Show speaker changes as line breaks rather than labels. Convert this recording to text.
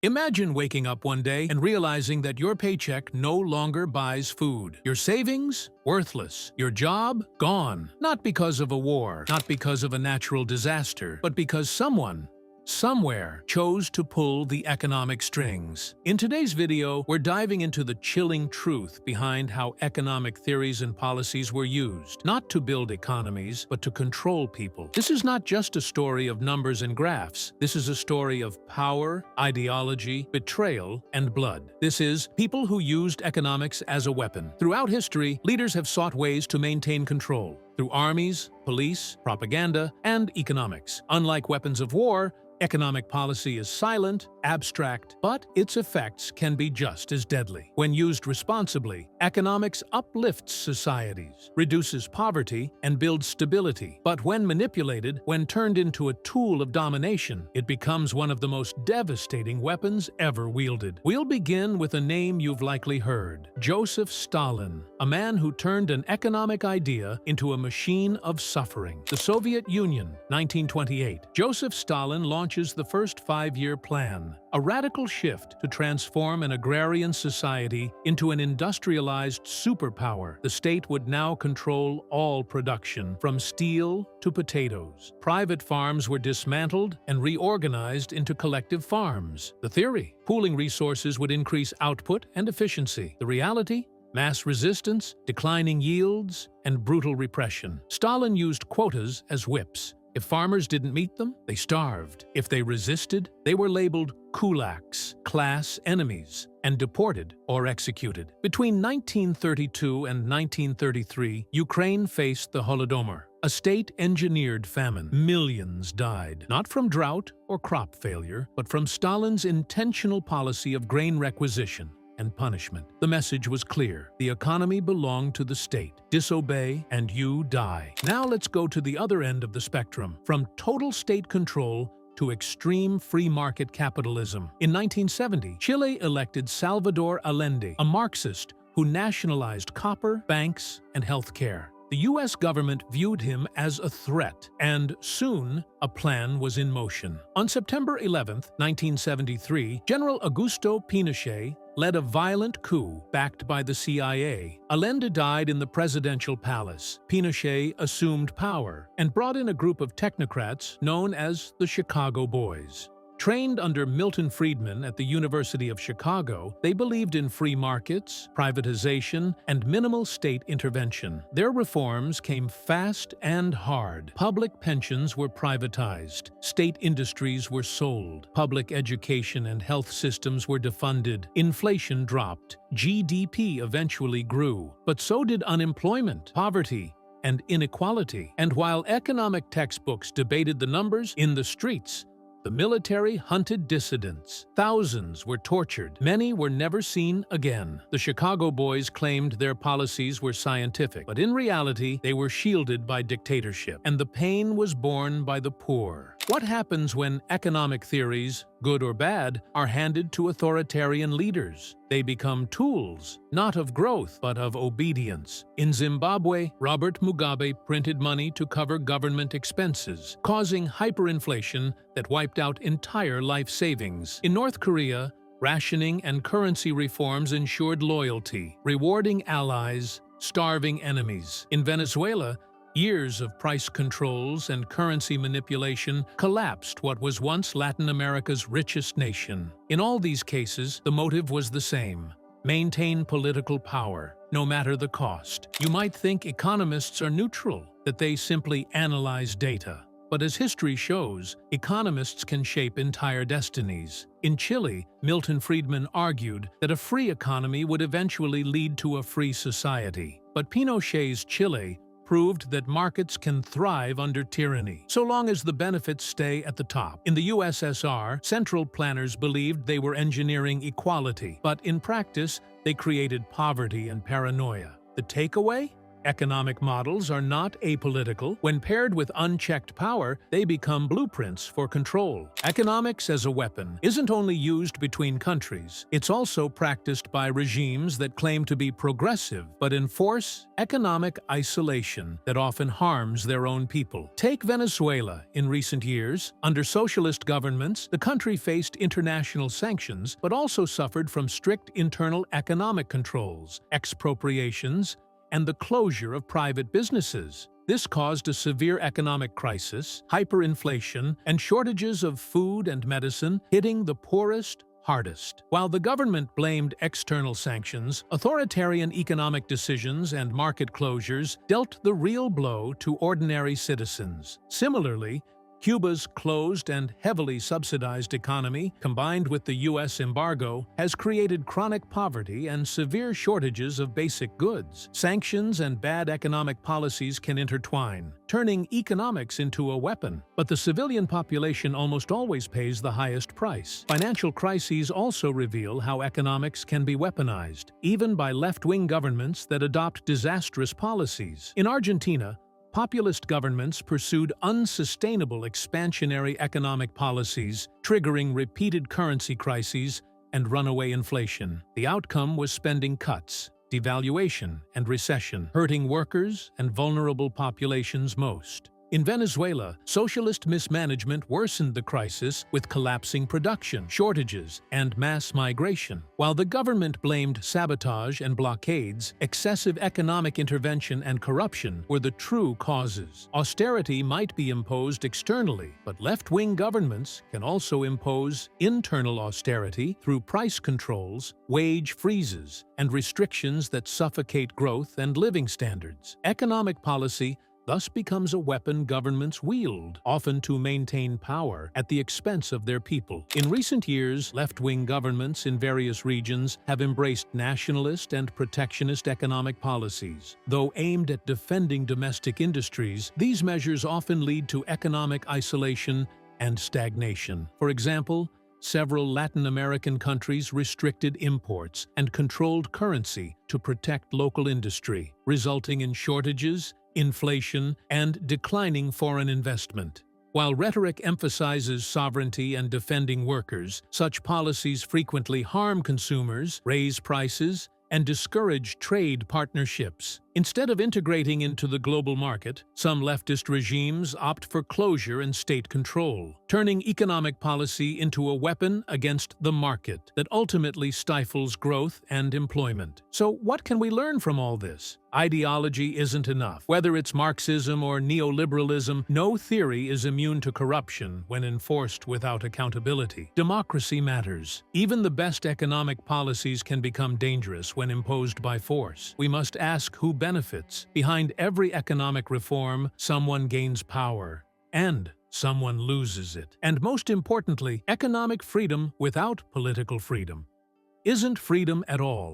Imagine waking up one day and realizing that your paycheck no longer buys food. Your savings? Worthless. Your job? Gone. Not because of a war, not because of a natural disaster, but because someone, somewhere, chose to pull the economic strings. In today's video, we're diving into the chilling truth behind how economic theories and policies were used, not to build economies, but to control people. This is not just a story of numbers and graphs. This is a story of power, ideology, betrayal, and blood. This is people who used economics as a weapon. Throughout history, leaders have sought ways to maintain control through armies, police, propaganda, and economics. Unlike weapons of war, economic policy is silent, abstract, but its effects can be just as deadly. When used responsibly, economics uplifts societies, reduces poverty, and builds stability. But when manipulated, when turned into a tool of domination, it becomes one of the most devastating weapons ever wielded. We'll begin with a name you've likely heard: Joseph Stalin, a man who turned an economic idea into a machine of suffering. The Soviet Union, 1928. Joseph Stalin launches the first five-year plan, a radical shift to transform an agrarian society into an industrialized superpower. The state would now control all production, from steel to potatoes. Private farms were dismantled and reorganized into collective farms. The theory: pooling resources would increase output and efficiency. The reality: mass resistance, declining yields, and brutal repression. Stalin used quotas as whips. If farmers didn't meet them, they starved. If they resisted, they were labeled kulaks, class enemies, and deported or executed. Between 1932 and 1933, Ukraine faced the Holodomor, a state-engineered famine. Millions died, not from drought or crop failure, but from Stalin's intentional policy of grain requisition and punishment. The message was clear: the economy belonged to the state. Disobey and you die. Now let's go to the other end of the spectrum, from total state control to extreme free market capitalism. In 1970, Chile elected Salvador Allende, a Marxist who nationalized copper, banks, and healthcare. The U.S. government viewed him as a threat, and soon a plan was in motion. On September 11, 1973, General Augusto Pinochet led a violent coup backed by the CIA. Allende died in the presidential palace. Pinochet assumed power and brought in a group of technocrats known as the Chicago Boys. Trained under Milton Friedman at the University of Chicago, they believed in free markets, privatization, and minimal state intervention. Their reforms came fast and hard. Public pensions were privatized. State industries were sold. Public education and health systems were defunded. Inflation dropped. GDP eventually grew. But so did unemployment, poverty, and inequality. And while economic textbooks debated the numbers, in the streets, the military hunted dissidents. Thousands were tortured. Many were never seen again. The Chicago Boys claimed their policies were scientific, but in reality, they were shielded by dictatorship, and the pain was borne by the poor. What happens when economic theories, good or bad, are handed to authoritarian leaders? They become tools, not of growth, but of obedience. In Zimbabwe, Robert Mugabe printed money to cover government expenses, causing hyperinflation that wiped out entire life savings. In North Korea, rationing and currency reforms ensured loyalty, rewarding allies, starving enemies. In Venezuela, years of price controls and currency manipulation collapsed what was once Latin America's richest nation. In all these cases, the motive was the same: maintain political power, no matter the cost. You might think economists are neutral, that they simply analyze data. But as history shows, economists can shape entire destinies. In Chile, Milton Friedman argued that a free economy would eventually lead to a free society. But Pinochet's Chile proved that markets can thrive under tyranny, so long as the benefits stay at the top. In the USSR, central planners believed they were engineering equality, but in practice, they created poverty and paranoia. The takeaway? Economic models are not apolitical. When paired with unchecked power, they become blueprints for control. Economics as a weapon isn't only used between countries, it's also practiced by regimes that claim to be progressive but enforce economic isolation that often harms their own people. Take Venezuela. In recent years, under socialist governments, the country faced international sanctions but also suffered from strict internal economic controls, expropriations, and the closure of private businesses. This caused a severe economic crisis, hyperinflation, and shortages of food and medicine, hitting the poorest hardest. While the government blamed external sanctions, authoritarian economic decisions and market closures dealt the real blow to ordinary citizens. Similarly, Cuba's closed and heavily subsidized economy, combined with the U.S. embargo, has created chronic poverty and severe shortages of basic goods. Sanctions and bad economic policies can intertwine, turning economics into a weapon. But the civilian population almost always pays the highest price. Financial crises also reveal how economics can be weaponized, even by left-wing governments that adopt disastrous policies. In Argentina, populist governments pursued unsustainable expansionary economic policies, triggering repeated currency crises and runaway inflation. The outcome was spending cuts, devaluation, and recession, hurting workers and vulnerable populations most. In Venezuela, socialist mismanagement worsened the crisis with collapsing production, shortages, and mass migration. While the government blamed sabotage and blockades, excessive economic intervention and corruption were the true causes. Austerity might be imposed externally, but left-wing governments can also impose internal austerity through price controls, wage freezes, and restrictions that suffocate growth and living standards. Economic policy thus becomes a weapon governments wield, often to maintain power at the expense of their people. In recent years, left-wing governments in various regions have embraced nationalist and protectionist economic policies. Though aimed at defending domestic industries, these measures often lead to economic isolation and stagnation. For example, several Latin American countries restricted imports and controlled currency to protect local industry, resulting in shortages, inflation, and declining foreign investment. While rhetoric emphasizes sovereignty and defending workers, such policies frequently harm consumers, raise prices, and discourage trade partnerships. Instead of integrating into the global market, some leftist regimes opt for closure and state control, turning economic policy into a weapon against the market that ultimately stifles growth and employment. So what can we learn from all this? Ideology isn't enough. Whether it's Marxism or neoliberalism, no theory is immune to corruption when enforced without accountability. Democracy matters. Even the best economic policies can become dangerous when imposed by force. We must ask who benefits. Behind every economic reform, someone gains power, and someone loses it. And most importantly, economic freedom without political freedom isn't freedom at all.